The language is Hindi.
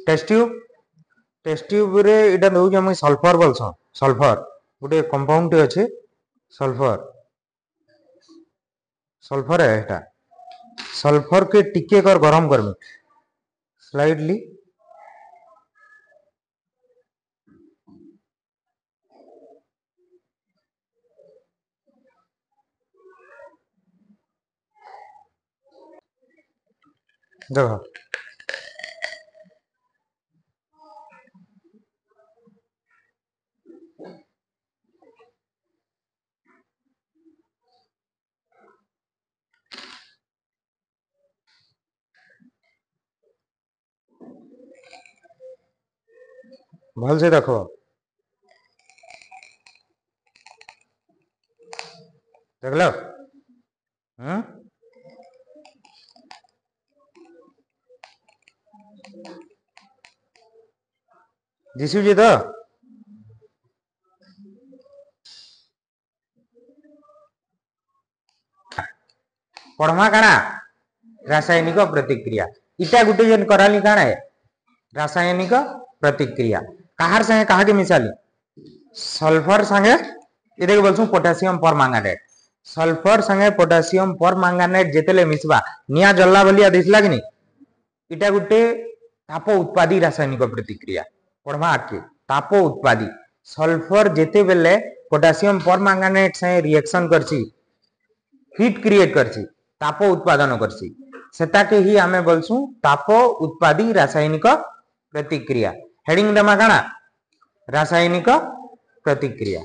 टेस्ट ट्यूब रे इटा दउछ हम सल्फर बोलछन सल्फर गोटे कंपाउंड टे अछि सल्फर सल्फर है एटा सल्फर के टिके कर गरम करमी स्लाइडली देखो भल से देखो देखलो दिशुजे तो पढ़मा काना रासायनिक प्रतिक्रिया इटा गुटे जन कराली काना है रासायनिक प्रतिक्रिया कहार संगे कहा के मिसाली सल्फर संगे ये देख बोलछू पोटेशियम परमांगानेट सल्फर संगे पोटेशियम परमांगानेट जेतेले मिसबा निया जल्ला बलिया दिसला कि नहीं इटा गुटे ताप उत्पादी रासायनिक प्रतिक्रिया पढ़मा आके ताप उत्पादी सल्फर जेते बेले पोटेशियम परमांगानेट संगे रिएक्शन करछि हीट क्रिएट करछि ताप उत्पादन करछि सेटा के ही आमे बोलछू ताप उत्पादी रासायनिक प्रतिक्रिया हेडिंग दमा काना रासायनिक प्रतिक्रिया।